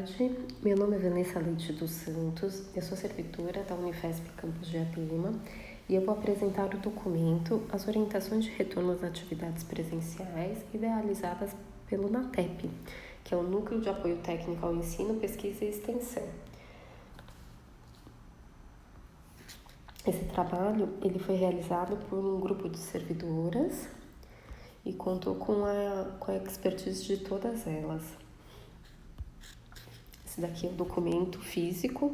tarde, meu nome é Vanessa Leite dos Santos, eu sou servidora da Unifesp Campus Diadema e eu vou apresentar o documento As Orientações de Retorno às Atividades Presenciais idealizadas pelo NATEP, que é o Núcleo de Apoio Técnico ao Ensino, Pesquisa e Extensão. Esse trabalho ele foi realizado por um grupo de servidoras e contou com a expertise de todas elas. Esse daqui é o documento físico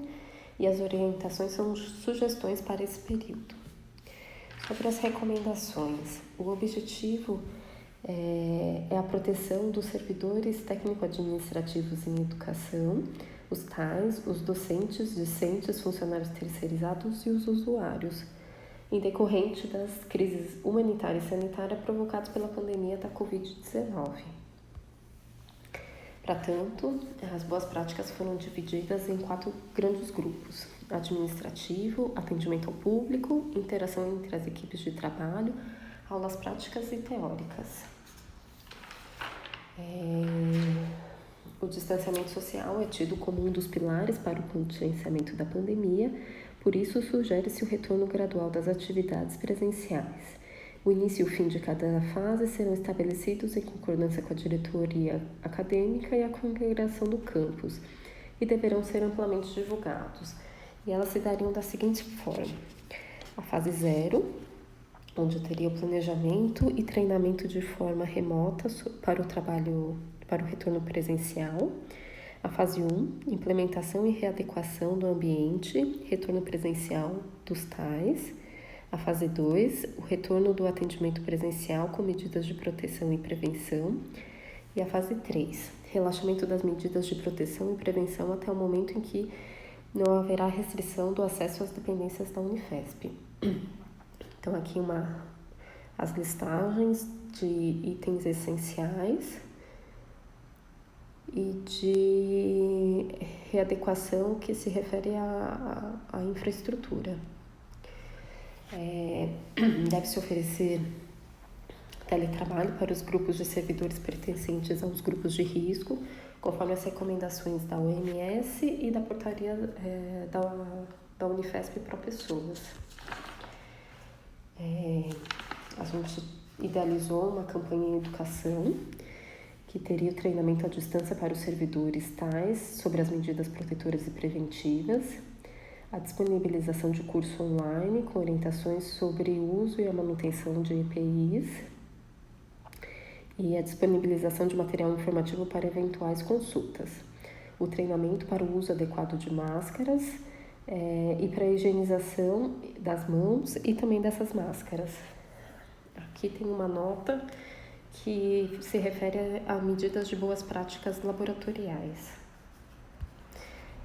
e as orientações são sugestões para esse período. Sobre as recomendações, o objetivo é a proteção dos servidores técnico-administrativos em educação, os TAIs, os docentes, discentes, funcionários terceirizados e os usuários, em decorrente das crises humanitária e sanitária provocadas pela pandemia da Covid-19. Para tanto, as boas práticas foram divididas em 4 grandes grupos: administrativo, atendimento ao público, interação entre as equipes de trabalho, aulas práticas e teóricas. O distanciamento social é tido como um dos pilares para o contingenciamento da pandemia, por isso sugere-se o retorno gradual das atividades presenciais. O início e o fim de cada fase serão estabelecidos em concordância com a diretoria acadêmica e a congregação do campus e deverão ser amplamente divulgados. E elas se dariam da seguinte forma: a fase 0, onde teria o planejamento e treinamento de forma remota para o retorno presencial. A fase 1, implementação e readequação do ambiente, retorno presencial dos TAIs. A fase 2, o retorno do atendimento presencial com medidas de proteção e prevenção. E a fase 3, relaxamento das medidas de proteção e prevenção até o momento em que não haverá restrição do acesso às dependências da Unifesp. Então, aqui as listagens de itens essenciais e de readequação que se refere à infraestrutura. Deve-se oferecer teletrabalho para os grupos de servidores pertencentes aos grupos de risco, conforme as recomendações da OMS e da portaria da Unifesp para pessoas. A gente idealizou uma campanha em educação que teria o treinamento à distância para os servidores tais sobre as medidas protetoras e preventivas, a disponibilização de curso online com orientações sobre o uso e a manutenção de EPIs e a disponibilização de material informativo para eventuais consultas, o treinamento para o uso adequado de máscaras e para a higienização das mãos e também dessas máscaras. Aqui tem uma nota que se refere a medidas de boas práticas laboratoriais.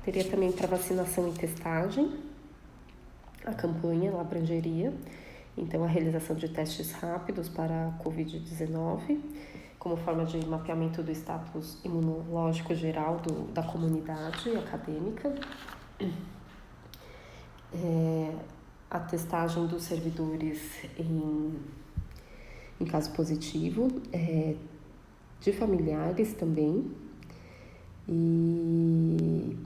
Teria também para vacinação e testagem, a campanha ela abrangeria, então, a realização de testes rápidos para a Covid-19, como forma de mapeamento do status imunológico geral da comunidade acadêmica, a testagem dos servidores em caso positivo, de familiares também, e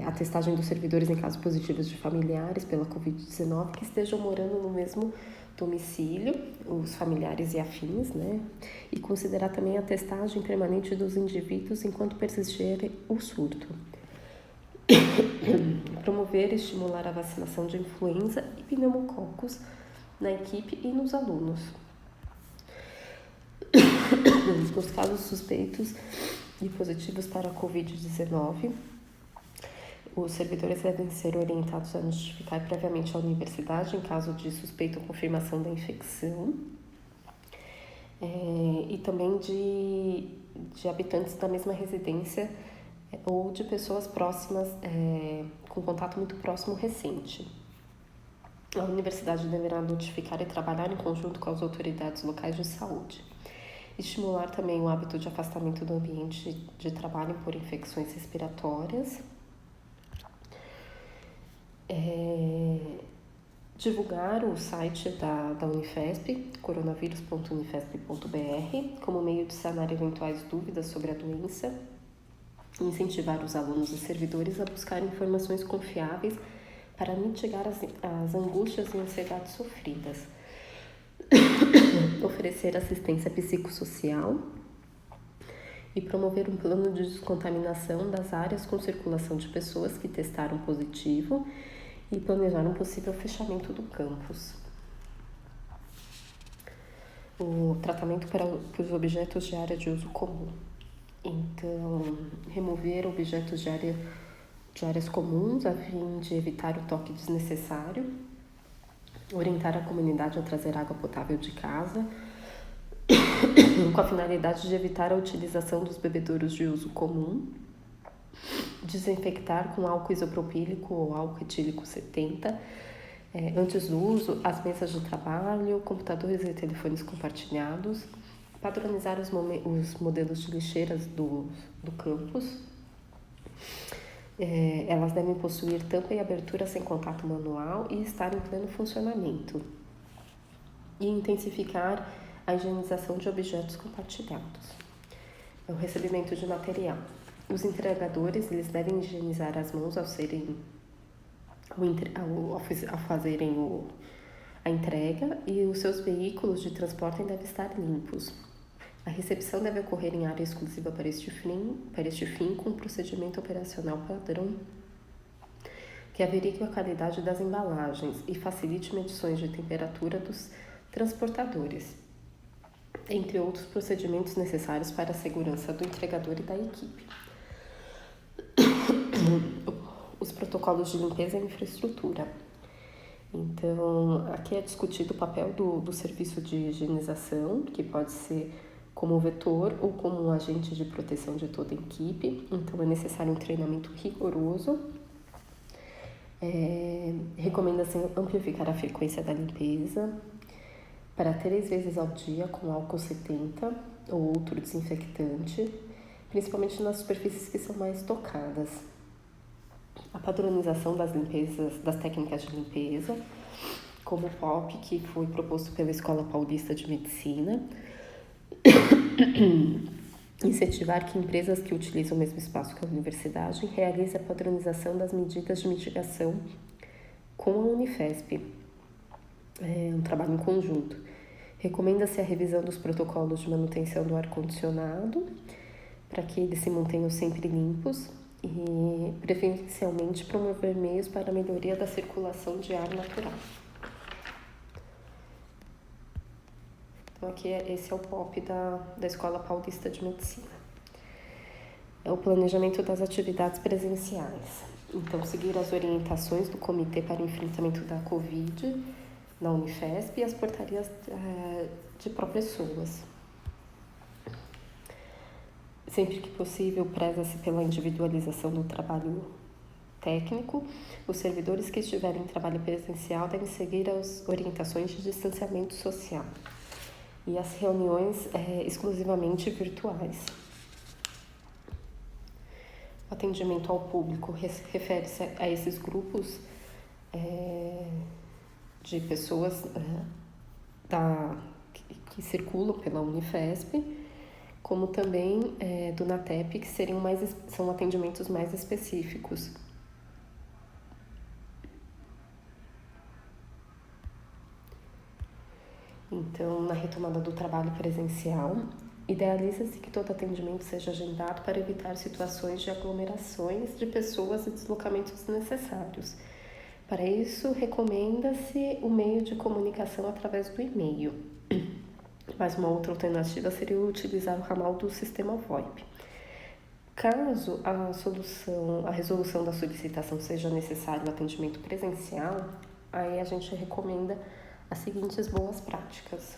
a testagem dos servidores em casos positivos de familiares pela Covid-19 que estejam morando no mesmo domicílio, os familiares e afins, né? E considerar também a testagem permanente dos indivíduos enquanto persistir o surto. Promover e estimular a vacinação de influenza e pneumococos na equipe e nos alunos. Nos casos suspeitos e positivos para a Covid-19, os servidores devem ser orientados a notificar previamente a universidade em caso de suspeita ou confirmação da infecção, e também de habitantes da mesma residência ou de pessoas próximas, com contato muito próximo recente. A universidade deverá notificar e trabalhar em conjunto com as autoridades locais de saúde. Estimular também o hábito de afastamento do ambiente de trabalho por infecções respiratórias. Divulgar o site da Unifesp, coronavírus.unifesp.br, como meio de sanar eventuais dúvidas sobre a doença. incentivar os alunos e servidores a buscar informações confiáveis para mitigar as angústias e ansiedades sofridas, oferecer assistência psicossocial e promover um plano de descontaminação das áreas com circulação de pessoas que testaram positivo e planejar um possível fechamento do campus. O tratamento para os objetos de área de uso comum. Então, remover objetos de áreas comuns a fim de evitar o toque desnecessário, orientar a comunidade a trazer água potável de casa, com a finalidade de evitar a utilização dos bebedouros de uso comum, desinfectar com álcool isopropílico ou álcool etílico 70, antes do uso, as mesas de trabalho, computadores e telefones compartilhados, padronizar os modelos de lixeiras do campus. Elas devem possuir tampa e abertura sem contato manual e estar em pleno funcionamento. E intensificar a higienização de objetos compartilhados. O recebimento de material. Os entregadores eles devem higienizar as mãos ao fazerem a entrega e os seus veículos de transporte devem estar limpos. A recepção deve ocorrer em área exclusiva para este fim com um procedimento operacional padrão que averigue a qualidade das embalagens e facilite medições de temperatura dos transportadores, entre outros procedimentos necessários para a segurança do entregador e da equipe. Os protocolos de limpeza e infraestrutura. Então, aqui é discutido o papel do serviço de higienização, que pode ser como vetor ou como um agente de proteção de toda a equipe. Então, é necessário um treinamento rigoroso. Recomenda-se amplificar a frequência da limpeza para 3 vezes ao dia com álcool 70 ou outro desinfectante, principalmente nas superfícies que são mais tocadas. A padronização das técnicas de limpeza, como o POP, que foi proposto pela Escola Paulista de Medicina. Incentivar que empresas que utilizam o mesmo espaço que a universidade realizem a padronização das medidas de mitigação com a Unifesp. É um trabalho em conjunto. Recomenda-se a revisão dos protocolos de manutenção do ar-condicionado, para que eles se mantenham sempre limpos, e preferencialmente promover meios para a melhoria da circulação de ar natural. Então aqui esse é o POP da Escola Paulista de Medicina. É o planejamento das atividades presenciais. Então, seguir as orientações do Comitê para o Enfrentamento da Covid na Unifesp e as portarias de pró-pessoas. Sempre que possível, preza-se pela individualização do trabalho técnico. Os servidores que estiverem em trabalho presencial devem seguir as orientações de distanciamento social e as reuniões exclusivamente virtuais. O atendimento ao público refere-se a esses grupos de pessoas que circulam pela Unifesp, como também do NATEP, que são atendimentos mais específicos. Então, na retomada do trabalho presencial, idealiza-se que todo atendimento seja agendado para evitar situações de aglomerações de pessoas e deslocamentos desnecessários. Para isso, recomenda-se o meio de comunicação através do e-mail. Mas uma outra alternativa seria utilizar o ramal do sistema VoIP. Caso a resolução da solicitação seja necessário o atendimento presencial, aí a gente recomenda as seguintes boas práticas.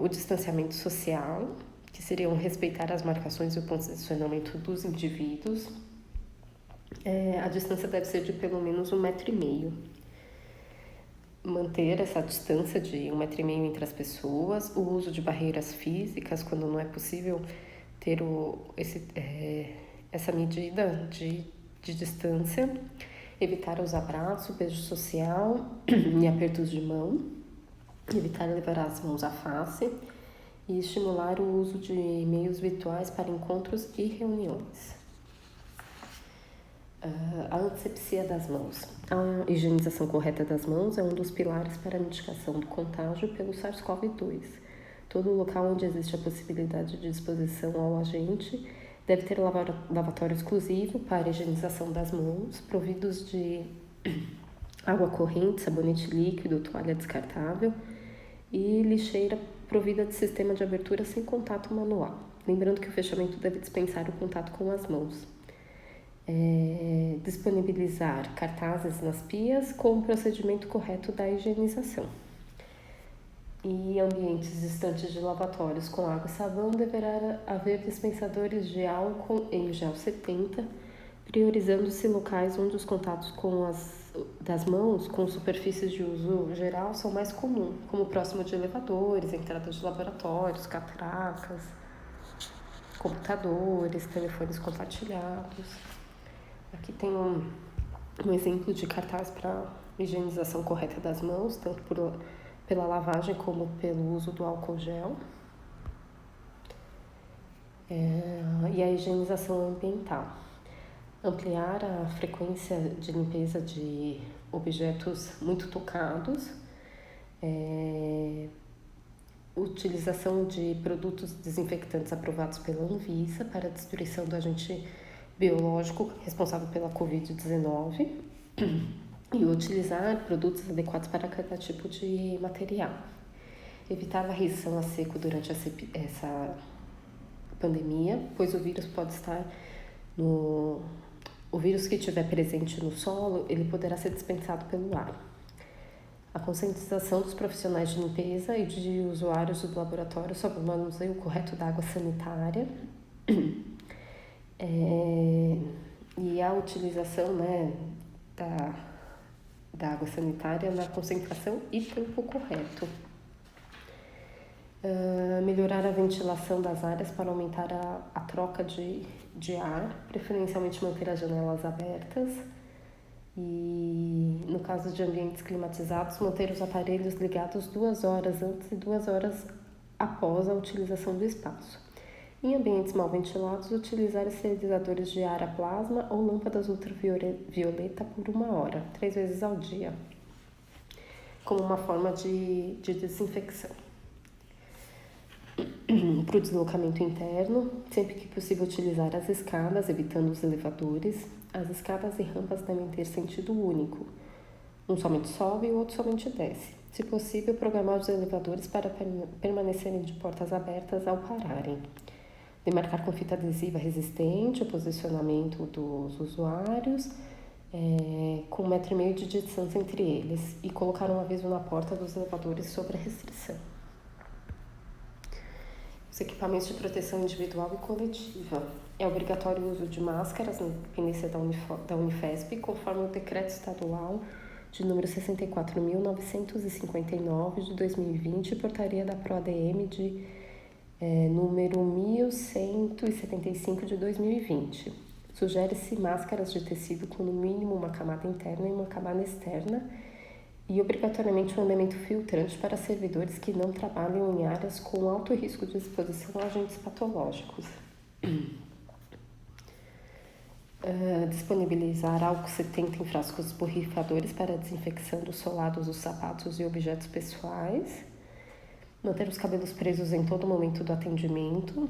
O distanciamento social, que seriam respeitar as marcações e o posicionamento dos indivíduos. A distância deve ser de pelo menos 1,5 m. Manter essa distância de 1,5 m entre as pessoas, o uso de barreiras físicas quando não é possível ter essa medida de distância, evitar os abraços, beijo social e apertos de mão, evitar levar as mãos à face e estimular o uso de meios virtuais para encontros e reuniões. A antisepsia das mãos. A higienização correta das mãos é um dos pilares para a mitigação do contágio pelo SARS-CoV-2. Todo local onde existe a possibilidade de exposição ao agente deve ter lavatório exclusivo para a higienização das mãos, providos de água corrente, sabonete líquido, toalha descartável e lixeira provida de sistema de abertura sem contato manual. Lembrando que o fechamento deve dispensar o contato com as mãos. Disponibilizar cartazes nas pias com o procedimento correto da higienização. E ambientes distantes de lavatórios com água e sabão deverá haver dispensadores de álcool em gel 70, priorizando-se locais onde os contatos das mãos com superfícies de uso geral são mais comuns, como próximo de elevadores, entradas de laboratórios, catracas, computadores, telefones compartilhados. Aqui tem um exemplo de cartaz para higienização correta das mãos, tanto pela lavagem como pelo uso do álcool gel. E a higienização ambiental. Ampliar a frequência de limpeza de objetos muito tocados. Utilização de produtos desinfectantes aprovados pela Anvisa para a destruição do agente biológico responsável pela Covid-19 e utilizar produtos adequados para cada tipo de material. Evitar a varrição a seco durante essa pandemia, pois o vírus pode estar o vírus que estiver presente no solo, ele poderá ser dispensado pelo ar. A conscientização dos profissionais de limpeza e de usuários do laboratório sobre o manuseio correto da água sanitária. E a utilização da água sanitária na concentração e tempo correto. Melhorar a ventilação das áreas para aumentar a troca de ar, preferencialmente manter as janelas abertas. E, no caso de ambientes climatizados, manter os aparelhos ligados 2 horas antes e 2 horas após a utilização do espaço. Em ambientes mal ventilados, utilizar esterilizadores de ar a plasma ou lâmpadas ultravioleta por 1 hora, 3 vezes ao dia, como uma forma de desinfecção. Para o deslocamento interno, sempre que possível utilizar as escadas, evitando os elevadores. As escadas e rampas devem ter sentido único. Um somente sobe e o outro somente desce. Se possível, programar os elevadores para permanecerem de portas abertas ao pararem. Demarcar com fita adesiva resistente o posicionamento dos usuários, com 1,5 m de distância entre eles, e colocar um aviso na porta dos elevadores sobre a restrição. Os equipamentos de proteção individual e coletiva. É obrigatório o uso de máscaras na dependência da Unifesp, conforme o Decreto Estadual de número 64.959 de 2020 e Portaria da PROADM de número 1175 de 2020. Sugere-se máscaras de tecido com no mínimo uma camada interna e uma camada externa e obrigatoriamente um elemento filtrante para servidores que não trabalham em áreas com alto risco de exposição a agentes patológicos. Disponibilizar álcool 70 em frascos borrifadores para a desinfecção dos solados, dos sapatos e objetos pessoais. Manter os cabelos presos em todo momento do atendimento.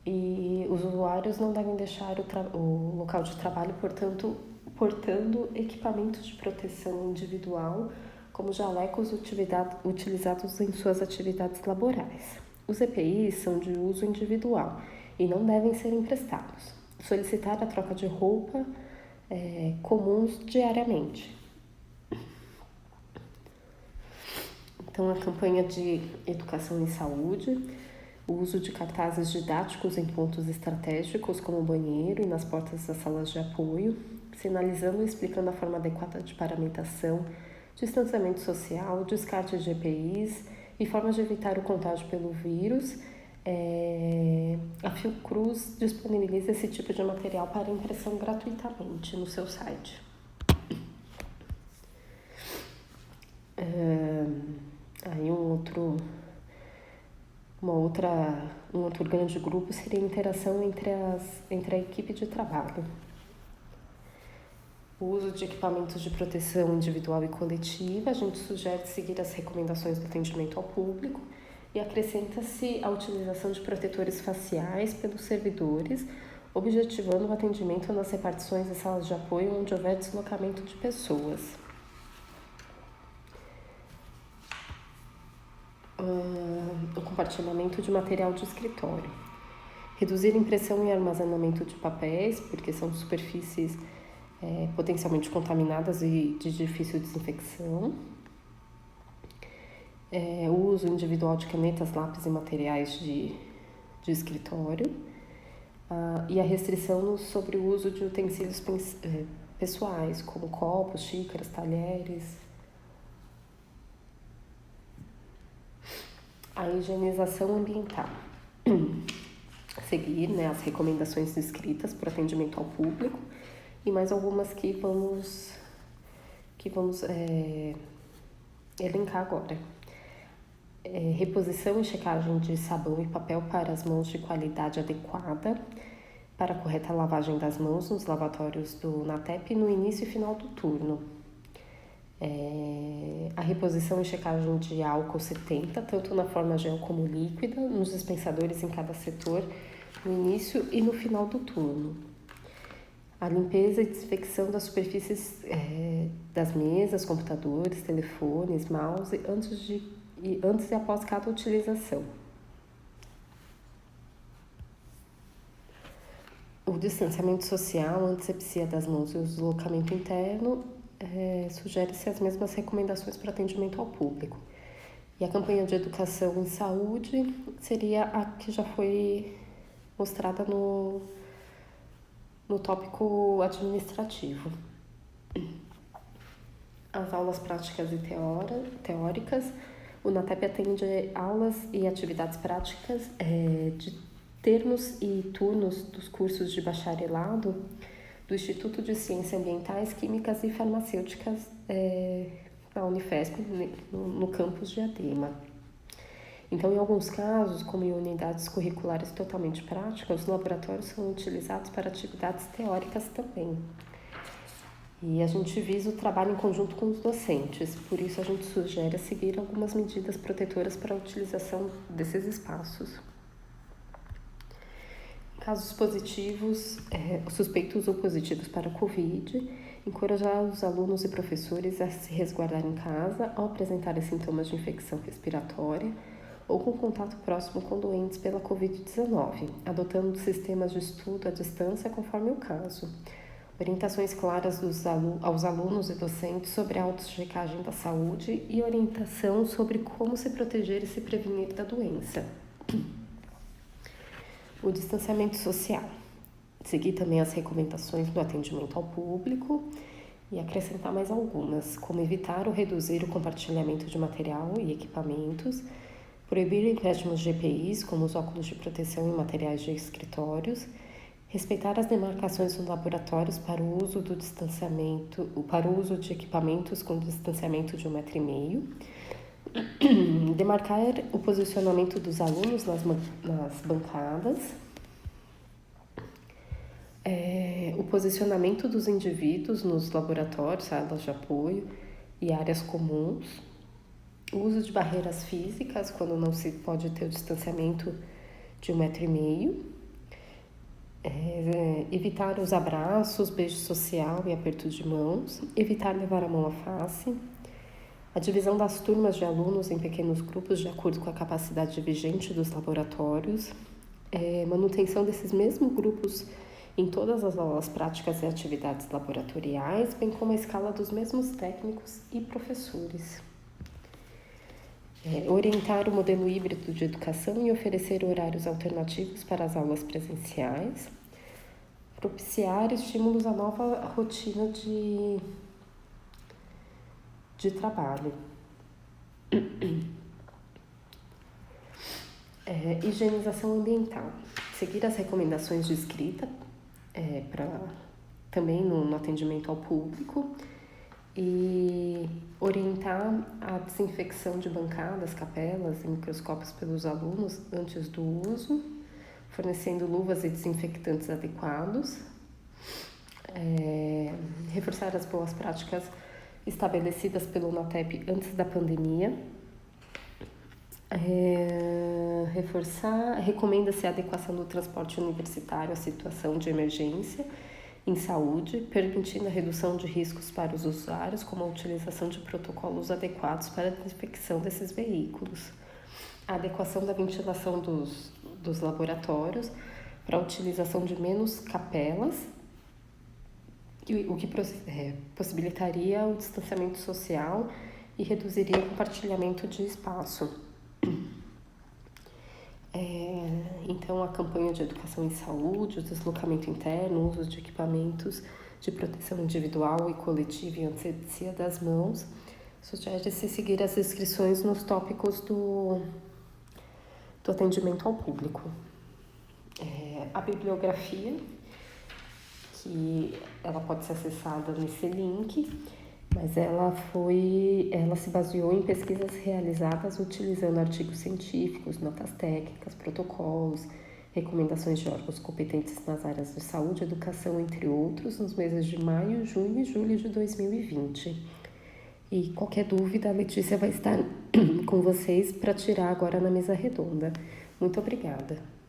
E os usuários não devem deixar o local de trabalho, portando equipamentos de proteção individual, como jalecos utilizados em suas atividades laborais. Os EPIs são de uso individual e não devem ser emprestados. Solicitar a troca de roupa comuns diariamente. Então, a campanha de educação em saúde, o uso de cartazes didáticos em pontos estratégicos, como o banheiro e nas portas das salas de apoio, sinalizando e explicando a forma adequada de paramentação, distanciamento social, descarte de EPIs e formas de evitar o contágio pelo vírus. A Fiocruz disponibiliza esse tipo de material para impressão gratuitamente no seu site. Aí um outro Um outro grande grupo seria a interação entre a equipe de trabalho. O uso de equipamentos de proteção individual e coletiva, a gente sugere seguir as recomendações do atendimento ao público e acrescenta-se a utilização de protetores faciais pelos servidores, objetivando o atendimento nas repartições e salas de apoio onde houver deslocamento de pessoas. O compartilhamento de material de escritório. Reduzir impressão e armazenamento de papéis, porque são superfícies potencialmente contaminadas e de difícil desinfecção. O uso individual de canetas, lápis e materiais de escritório. E a restrição sobre o uso de utensílios pessoais, como copos, xícaras, talheres. A higienização ambiental. Seguir as recomendações descritas para atendimento ao público e mais algumas que vamos elencar agora. Reposição e checagem de sabão e papel para as mãos de qualidade adequada, para a correta lavagem das mãos nos lavatórios do NATEP no início e final do turno. A reposição e checagem de álcool 70, tanto na forma gel como líquida, nos dispensadores em cada setor, no início e no final do turno. A limpeza e desinfecção das superfícies das mesas, computadores, telefones, mouse, antes e após cada utilização. O distanciamento social, a antisepsia das mãos e o deslocamento interno, sugere-se as mesmas recomendações para atendimento ao público. E a campanha de educação em saúde seria a que já foi mostrada no tópico administrativo. As aulas práticas e teóricas. O NATEP atende aulas e atividades práticas de termos e turnos dos cursos de bacharelado do Instituto de Ciências Ambientais, Químicas e Farmacêuticas da Unifesp, no campus de Adema. Então, em alguns casos, como em unidades curriculares totalmente práticas, os laboratórios são utilizados para atividades teóricas também. E a gente visa o trabalho em conjunto com os docentes, por isso a gente sugere seguir algumas medidas protetoras para a utilização desses espaços. Casos positivos, suspeitos ou positivos para a Covid, encorajar os alunos e professores a se resguardar em casa ao apresentarem sintomas de infecção respiratória ou com contato próximo com doentes pela Covid-19, adotando sistemas de estudo à distância conforme o caso. Orientações claras aos alunos e docentes sobre a autochecagem da saúde e orientação sobre como se proteger e se prevenir da doença. O distanciamento social. Seguir também as recomendações do atendimento ao público e acrescentar mais algumas, como evitar ou reduzir o compartilhamento de material e equipamentos, proibir empréstimos de EPIs, como os óculos de proteção e materiais de escritórios, respeitar as demarcações nos laboratórios para o uso de equipamentos com distanciamento de 1,5 m, demarcar o posicionamento dos alunos nas bancadas, o posicionamento dos indivíduos nos laboratórios, salas de apoio e áreas comuns, o uso de barreiras físicas quando não se pode ter o distanciamento de 1,5 m, evitar os abraços, beijo social e aperto de mãos, evitar levar a mão à face, a divisão das turmas de alunos em pequenos grupos de acordo com a capacidade vigente dos laboratórios, manutenção desses mesmos grupos em todas as aulas práticas e atividades laboratoriais, bem como a escala dos mesmos técnicos e professores. Orientar o modelo híbrido de educação e oferecer horários alternativos para as aulas presenciais, propiciar estímulos à nova rotina de trabalho. Higienização ambiental. Seguir as recomendações de escrita também no atendimento ao público e orientar a desinfecção de bancadas, capelas e microscópios pelos alunos antes do uso, fornecendo luvas e desinfetantes adequados, reforçar as boas práticas estabelecidas pelo NATEP antes da pandemia, recomenda-se a adequação do transporte universitário à situação de emergência em saúde, permitindo a redução de riscos para os usuários, como a utilização de protocolos adequados para a desinfecção desses veículos, a adequação da ventilação dos laboratórios para a utilização de menos capelas, o que possibilitaria o distanciamento social e reduziria o compartilhamento de espaço. Então, a campanha de educação em saúde, o deslocamento interno, o uso de equipamentos de proteção individual e coletiva e anestesia das mãos, sugere-se seguir as inscrições nos tópicos do atendimento ao público. A bibliografia, que ela pode ser acessada nesse link, mas ela se baseou em pesquisas realizadas utilizando artigos científicos, notas técnicas, protocolos, recomendações de órgãos competentes nas áreas de saúde e educação, entre outros, nos meses de maio, junho e julho de 2020. E qualquer dúvida, a Letícia vai estar com vocês para tirar agora na mesa redonda. Muito obrigada.